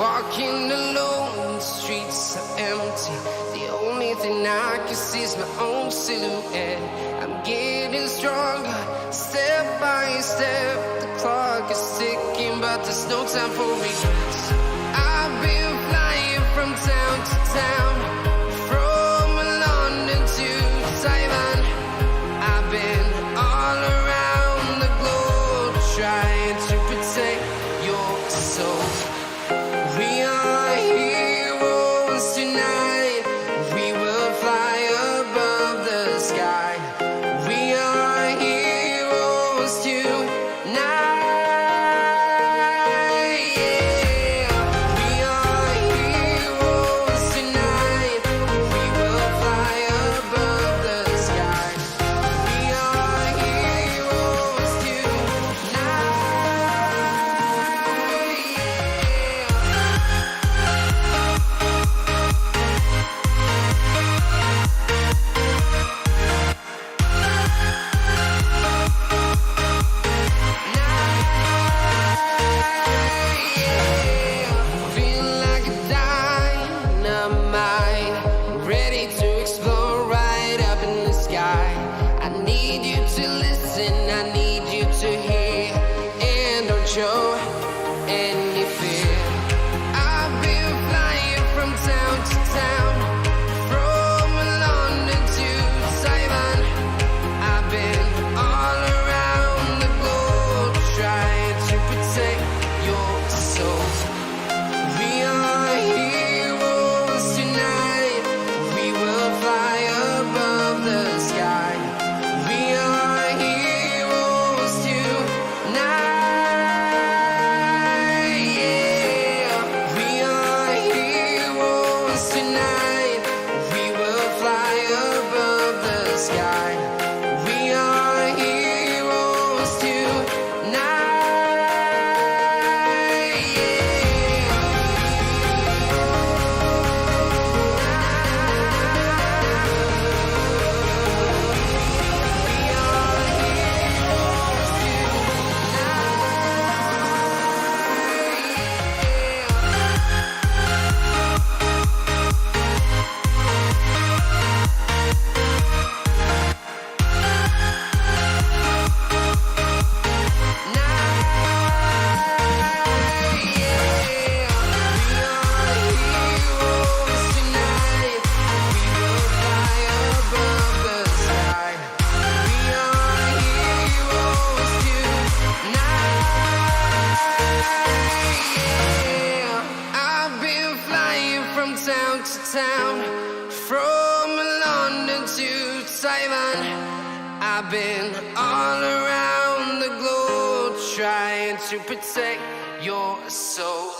Walking alone, the streets are empty. The only thing I can see is my own silhouette. I'm getting stronger, step by step. The clock is ticking, but there's no time for regrets. I've been flying from town to town, from London to Taiwan. I've been all around the globe, trying to protect your soul. We are heroes tonight. We will fly above the sky. We are heroes tonight. Yeah. We are heroes tonight. We will fly above the sky. We are heroes tonight. Feel like a dynamite, ready to explode right up in the sky. I need you to listen, I need you to hear, and don't show any fear. I've been flying from town to town, from London to Taiwan. I've been all around the globe, trying to protect your soul. We are heroes tonight. We will fly above the sky. We are heroes tonight. Yeah. We are heroes tonight. We will fly above the sky. We are heroes tonight. I've been flying from town to town, from London to Taiwan. I've been all around the globe, trying to protect your soul.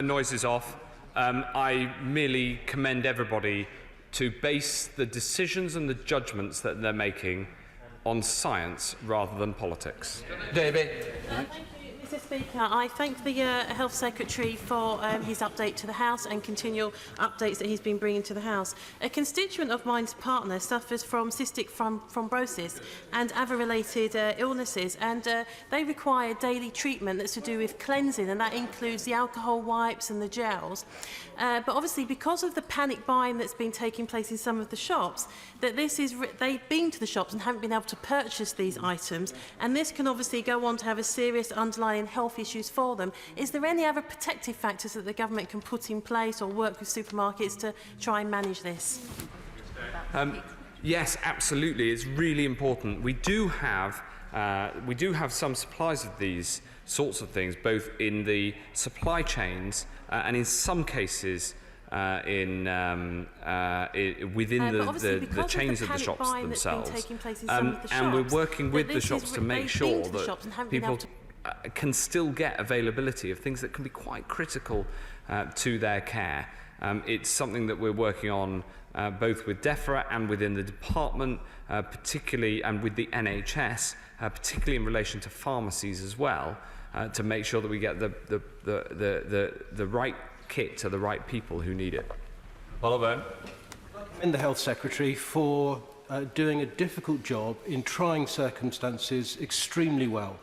The noise is off. I merely commend everybody to base the decisions and the judgments that they're making on science rather than politics. David. Thank you, Mr. Speaker. I thank the Health Secretary for his update to the House and continual updates that he's been bringing to the House. A constituent of mine's partner suffers from cystic thrombosis and other related illnesses, and they require daily treatment that's to do with cleansing, and that includes the alcohol wipes and the gels. But obviously, because of the panic buying that's been taking place in some of the shops, that they've been to the shops and haven't been able to purchase these items, and this can obviously go on to have a serious underlying health issues for them. Is there any other protective factors that the government can put in place or work with supermarkets to try and manage this? Yes, absolutely. It's really important. We do have some supplies of these sorts of things, both in the supply chains and in some cases within the chains of the shops themselves. And we're working with the shops to make sure that people can still get availability of things that can be quite critical to their care. It's something that we're working on both with DEFRA and within the department, particularly, and with the NHS, particularly in relation to pharmacies as well, to make sure that we get the right kit to the right people who need it. Oliver. And the Health Secretary for doing a difficult job in trying circumstances extremely well.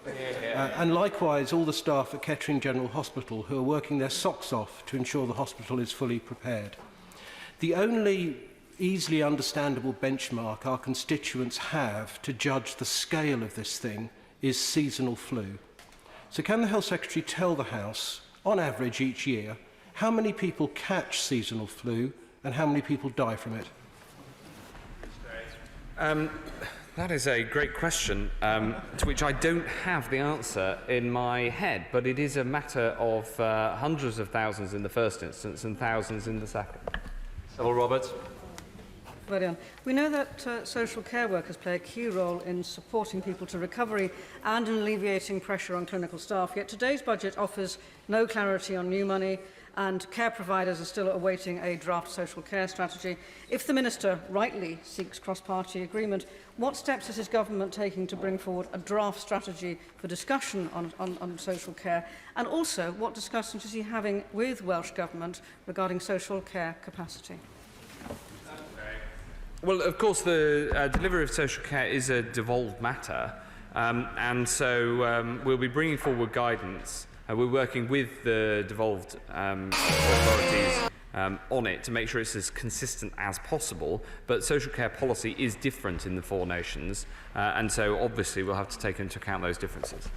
And likewise, all the staff at Kettering General Hospital who are working their socks off to ensure the hospital is fully prepared. The only easily understandable benchmark our constituents have to judge the scale of this thing is seasonal flu. So can the Health Secretary tell the House, on average each year, how many people catch seasonal flu and how many people die from it? That is a great question, to which I don't have the answer in my head, but it is a matter of hundreds of thousands in the first instance and thousands in the second. Cyril Roberts. Brilliant. We know that social care workers play a key role in supporting people to recovery and in alleviating pressure on clinical staff, yet today's budget offers no clarity on new money, and care providers are still awaiting a draft social care strategy. If the Minister rightly seeks cross-party agreement, what steps is his government taking to bring forward a draft strategy for discussion on social care? And also, what discussions is he having with Welsh Government regarding social care capacity? Well, of course, the delivery of social care is a devolved matter, and so we'll be bringing forward guidance. We're working with the devolved authorities on it to make sure it's as consistent as possible, but social care policy is different in the four nations, and so obviously we'll have to take into account those differences.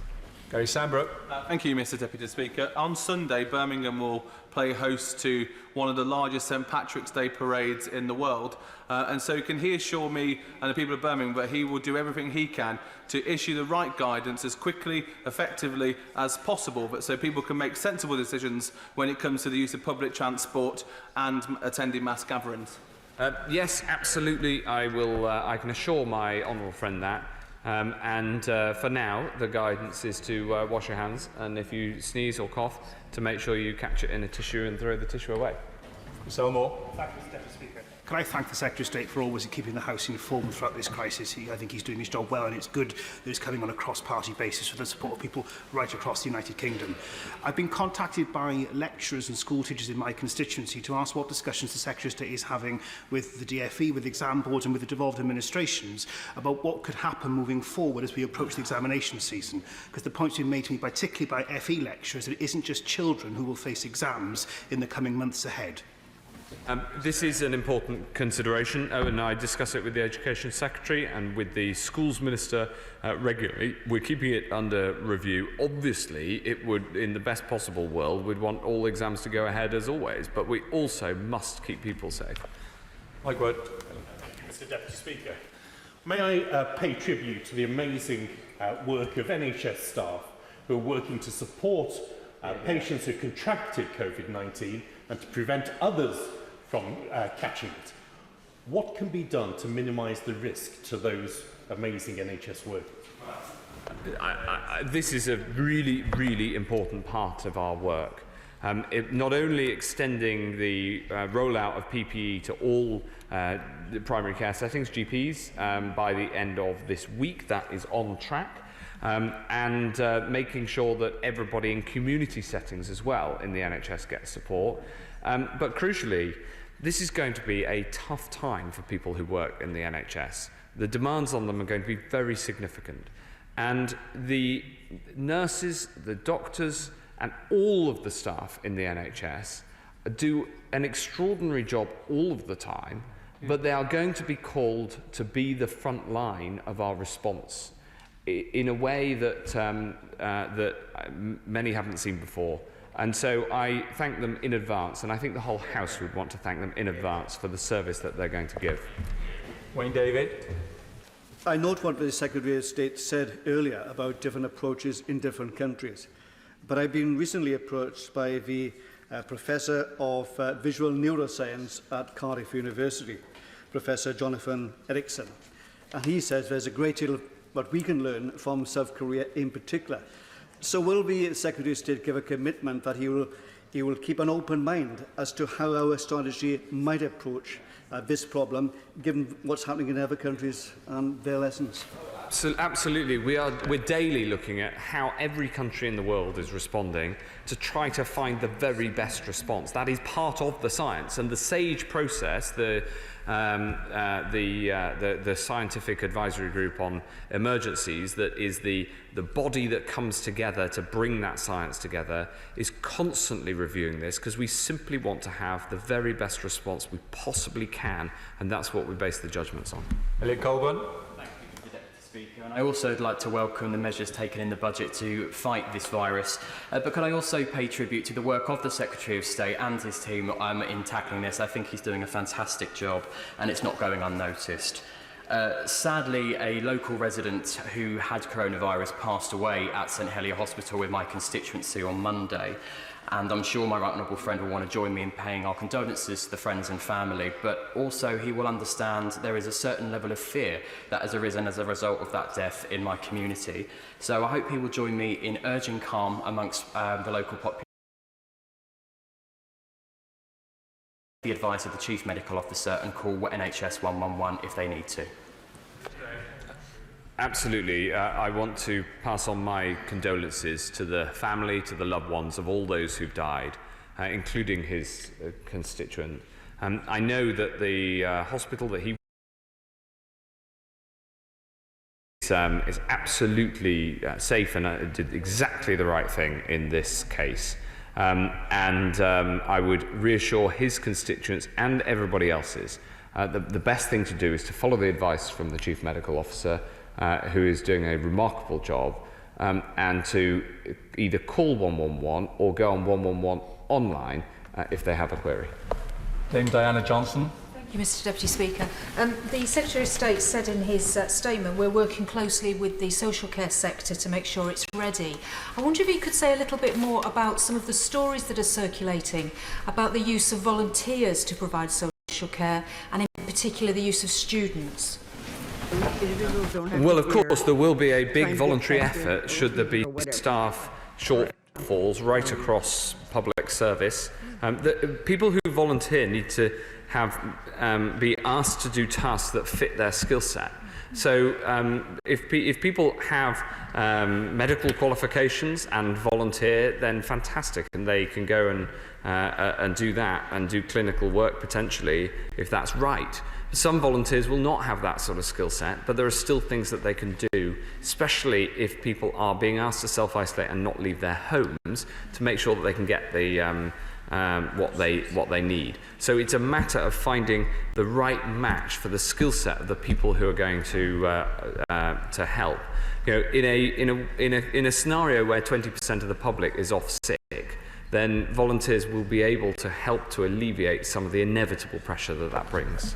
Gary Sambrook. Thank you, Mr Deputy Speaker. On Sunday, Birmingham will play host to one of the largest St Patrick's Day parades in the world. And so can he assure me and the people of Birmingham that he will do everything he can to issue the right guidance as quickly, effectively as possible, but so people can make sensible decisions when it comes to the use of public transport and attending mass gatherings? Yes, absolutely. I can assure my honourable friend that. For now, the guidance is to wash your hands, and if you sneeze or cough, to make sure you catch it in a tissue and throw the tissue away. So more. Thank you, Mr Deputy Speaker. Can I thank the Secretary of State for always keeping the House informed throughout this crisis. I think he's doing his job well, and it's good that it's coming on a cross-party basis with the support of people right across the United Kingdom. I've been contacted by lecturers and school teachers in my constituency to ask what discussions the Secretary of State is having with the DFE, with the exam boards and with the devolved administrations about what could happen moving forward as we approach the examination season. Because the point's been made to me, particularly by FE lecturers, that it isn't just children who will face exams in the coming months ahead. This is an important consideration, and I discuss it with the Education Secretary and with the Schools Minister regularly. We're keeping it under review. Obviously, it would, in the best possible world, we'd want all exams to go ahead as always, but we also must keep people safe. Mike Wood. Mr Deputy Speaker, may I pay tribute to the amazing work of NHS staff who are working to support patients who contracted COVID-19 and to prevent others from catching it. What can be done to minimise the risk to those amazing NHS workers? This is a really, really important part of our work. Not only extending the rollout of PPE to all the primary care settings, GPs, by the end of this week, that is on track, and making sure that everybody in community settings as well in the NHS gets support. But crucially, this is going to be a tough time for people who work in the NHS. The demands on them are going to be very significant. And the nurses, the doctors, and all of the staff in the NHS do an extraordinary job all of the time, but they are going to be called to be the front line of our response in a way that, many haven't seen before. And so I thank them in advance, and I think the whole House would want to thank them in advance for the service that they're going to give. Wayne David. I note what the Secretary of State said earlier about different approaches in different countries. But I've been recently approached by the Professor of Visual Neuroscience at Cardiff University, Professor Jonathan Erickson. And he says there's a great deal of what we can learn from South Korea in particular. So will the Secretary of State give a commitment that he will keep an open mind as to how our strategy might approach this problem, given what's happening in other countries and their lessons? So absolutely. We're daily looking at how every country in the world is responding to try to find the very best response. That is part of the science. And the SAGE process, the Scientific Advisory Group on Emergencies, that is the body that comes together to bring that science together, is constantly reviewing this because we simply want to have the very best response we possibly can, and that's what we base the judgments on. Elliot Colburn. Speaker, and I also would like to welcome the measures taken in the budget to fight this virus. But could I also pay tribute to the work of the Secretary of State and his team in tackling this? I think he's doing a fantastic job, and it's not going unnoticed. Sadly, a local resident who had coronavirus passed away at St Helier Hospital with my constituency on Monday. And I'm sure my right honourable friend will want to join me in paying our condolences to the friends and family, but also he will understand there is a certain level of fear that has arisen as a result of that death in my community. So I hope he will join me in urging calm amongst the local population. The advice of the Chief Medical Officer and call NHS 111 if they need to. Absolutely. I want to pass on my condolences to the family, to the loved ones of all those who've died, including his constituent. I know that the hospital that he is absolutely safe and did exactly the right thing in this case. I would reassure his constituents and everybody else's the best thing to do is to follow the advice from the Chief Medical Officer, who is doing a remarkable job, and to either call 111 or go on 111 online if they have a query. Dame Diana Johnson. Thank you, Mr Deputy Speaker. The Secretary of State said in his statement, we're working closely with the social care sector to make sure it's ready. I wonder if you could say a little bit more about some of the stories that are circulating about the use of volunteers to provide social care, and in particular the use of students. Well, of course, there will be a big voluntary effort should there be staff shortfalls right across public service. The people who volunteer need to be asked to do tasks that fit their skill set. So if people have medical qualifications and volunteer, then fantastic, and they can go and do that and do clinical work potentially if that's right. Some volunteers will not have that sort of skill set, but there are still things that they can do, especially if people are being asked to self-isolate and not leave their homes, to make sure that they can get the what they need. So it's a matter of finding the right match for the skill set of the people who are going to help. You know, in a scenario where 20% of the public is off sick, then volunteers will be able to help to alleviate some of the inevitable pressure that brings.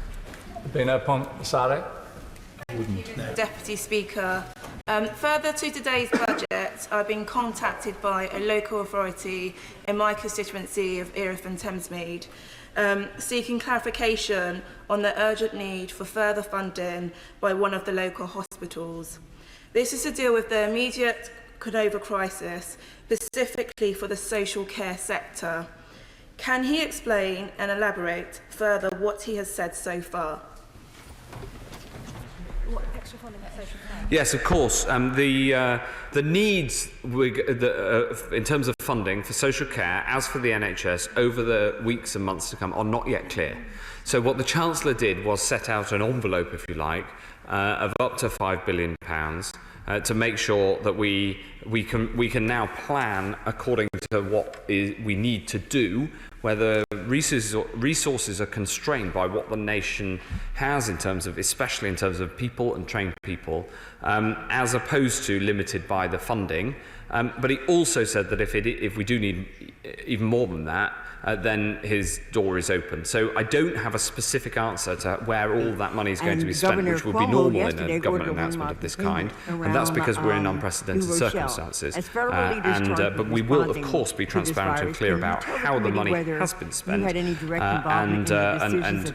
Deputy Speaker, further to today's budget, I've been contacted by a local authority in my constituency of Erith and Thamesmead, seeking clarification on the urgent need for further funding by one of the local hospitals. This is to deal with the immediate COVID crisis, specifically for the social care sector. Can he explain and elaborate further what he has said so far? Yes, of course. The needs in terms of funding for social care, as for the NHS, over the weeks and months to come, are not yet clear. So what the Chancellor did was set out an envelope, if you like, of up to £5 billion to make sure that we can now plan according to what we need to do, whether resources are constrained by what the nation has in terms of, especially in terms of people and trained people, as opposed to limited by the funding. But he also said that if we do need even more than that, then his door is open. So I don't have a specific answer to where all that money is going to be spent, which would be normal in a government announcement of this kind. And that's because we're in unprecedented circumstances. But we will, of course, be transparent and clear about how the money has been spent. And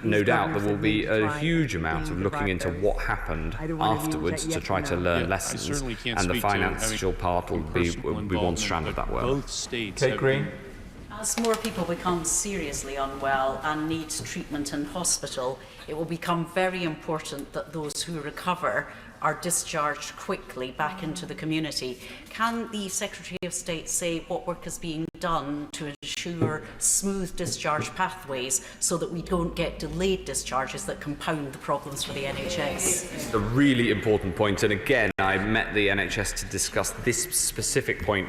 no doubt there will be a huge amount of looking into what happened afterwards to try to learn lessons. And the financial part will be one strand of that work. Kate Green. As more people become seriously unwell and need treatment in hospital, it will become very important that those who recover are discharged quickly back into the community. Can the Secretary of State say what work is being done to ensure smooth discharge pathways so that we don't get delayed discharges that compound the problems for the NHS? It's a really important point, and again, I met the NHS to discuss this specific point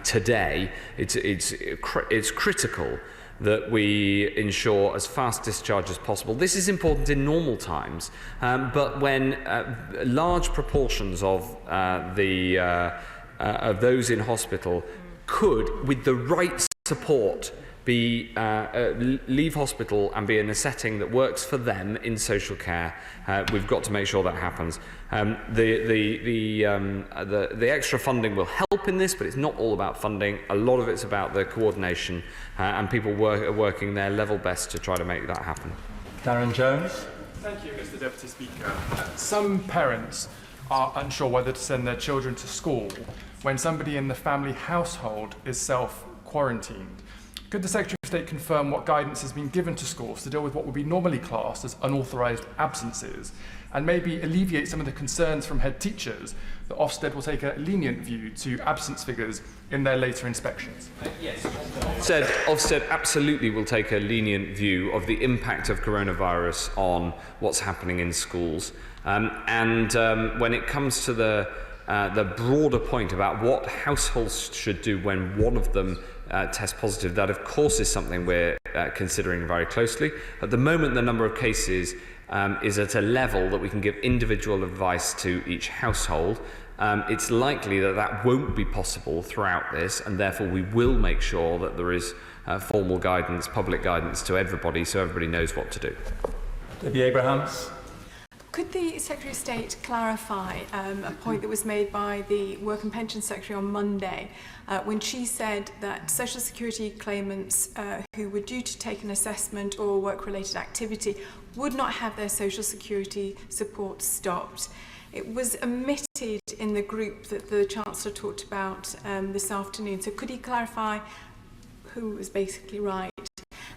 today. It's critical that we ensure as fast discharge as possible. This is important in normal times, but when large proportions of those in hospital could, with the right support, leave hospital and be in a setting that works for them in social care, we've got to make sure that happens. The extra funding will help in this, but it's not all about funding. A lot of it's about the coordination, and people are working their level best to try to make that happen. Darren Jones. Thank you, Mr. Deputy Speaker. Some parents are unsure whether to send their children to school when somebody in the family household is self-quarantined. Could the Secretary of State confirm what guidance has been given to schools to deal with what would be normally classed as unauthorised absences, and maybe alleviate some of the concerns from head teachers that Ofsted will take a lenient view to absence figures in their later inspections? Yes. Ofsted absolutely will take a lenient view of the impact of coronavirus on what's happening in schools. When it comes to the broader point about what households should do when one of them test positive, that of course is something we're considering very closely. At the moment, the number of cases is at a level that we can give individual advice to each household. It's likely that that won't be possible throughout this, and therefore we will make sure that there is formal guidance, public guidance to everybody, so everybody knows what to do. Debbie Abrahams. Could the Secretary of State clarify a point that was made by the Work and Pension Secretary on Monday when she said that Social Security claimants who were due to take an assessment or work-related activity would not have their Social Security support stopped? It was omitted in the group that the Chancellor talked about this afternoon. So could he clarify who was basically right?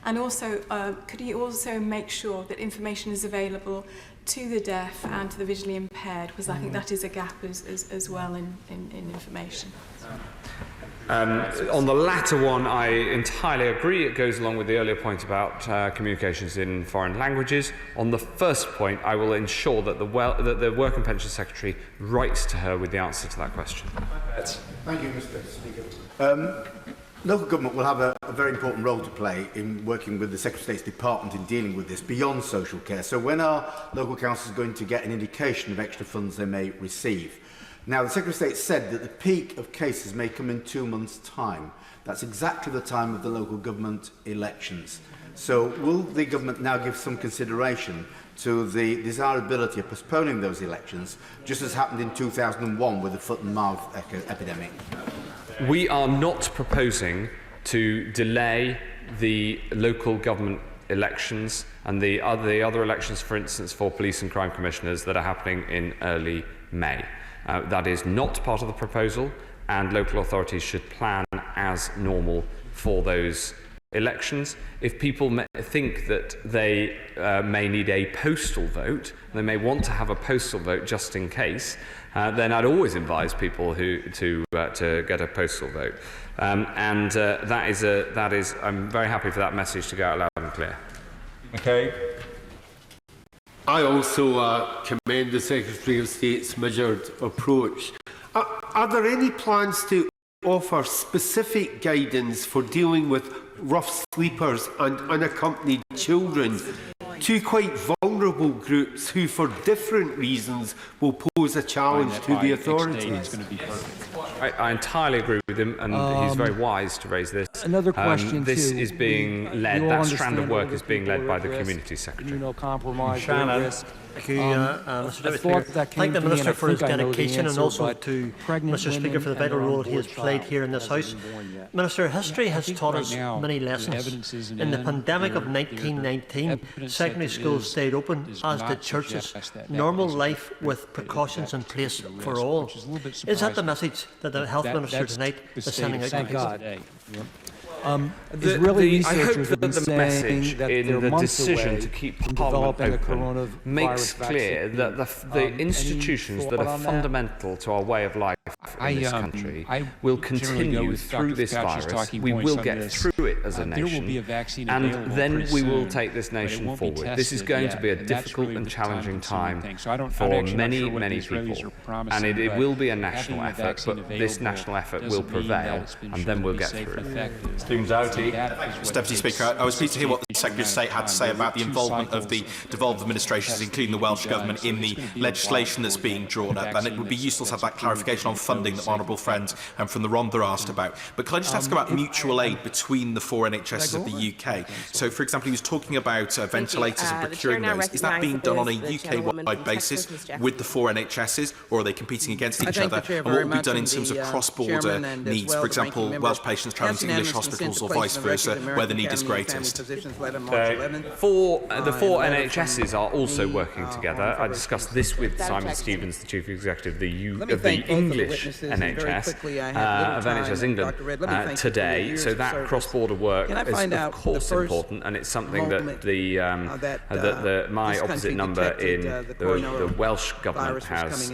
And also, could he also make sure that information is available to the deaf and to the visually impaired? Because I think that is a gap as well in information. On the latter one, I entirely agree. It goes along with the earlier point about communications in foreign languages. On the first point, I will ensure that the Work and Pension Secretary writes to her with the answer to that question. Thank you, Mr. Speaker. Local government will have a very important role to play in working with the Secretary of State's department in dealing with this beyond social care. So when are local councils going to get an indication of extra funds they may receive? Now, the Secretary of State said that the peak of cases may come in 2 months' time. That's exactly the time of the local government elections. So will the government now give some consideration to the desirability of postponing those elections, just as happened in 2001 with the foot and mouth epidemic? We are not proposing to delay the local government elections and the other elections, for instance, for police and crime commissioners that are happening in early May. That is not part of the proposal. and local authorities should plan as normal for those elections. If people think that they may need a postal vote, they may want to have a postal vote just in case, then I'd always advise people to get a postal vote. That is, I'm very happy for that message to go out loud and clear. Okay. I also commend the Secretary of State's measured approach. Are there any plans to offer specific guidance for dealing with rough sleepers and unaccompanied children, two quite vulnerable groups who, for different reasons, will pose a challenge to the authorities? I entirely agree with him, and he's very wise to raise this. Another question. This is being led, that strand of work is being led by the Community Secretary. Immunocompromised, risk. Thank you, Mr. Deputy Speaker. Thank the Minister for his dedication and also to Mr. Speaker for the vital role he has played here in this House. Minister, history has taught us many lessons. In the pandemic of 1919, secondary schools stayed open, as did churches. Normal life with precautions in place for all. Is that the message that the Health Minister tonight is sending out? Thank God. I hope that the message in the decision to keep Parliament open makes clear that the institutions that are fundamental to our way of life in this country will continue through this virus. We will get through it as a nation, and then we will take this nation forward. This is going to be a difficult and challenging time for many, many people, and it will be a national effort, but this national effort will prevail, and then we'll get through it. Stephen Doughty. Mr. Deputy Speaker, I was pleased to hear what the Secretary of State had to say about the involvement of the devolved administrations, including the Welsh Government, in the legislation that's being drawn up. And it would be useful to have that clarification on funding that honourable friend from the Rhondda asked about. But could I just ask about mutual aid between the four NHSs of the UK? So, for example, he was talking about ventilators and procuring those. Is that being done on a UK-wide basis with the four NHSs, or are they competing against each other? And what will be done in terms of cross-border needs? For example, Welsh patients travelling to English hospitals or vice versa, where the need is greatest. The four NHSs are also working together. I discussed this with Simon Stevens, the Chief Executive of the English NHS, of NHS England, today. So that cross-border work is, of course, important, and it's something that my opposite number in the Welsh Government has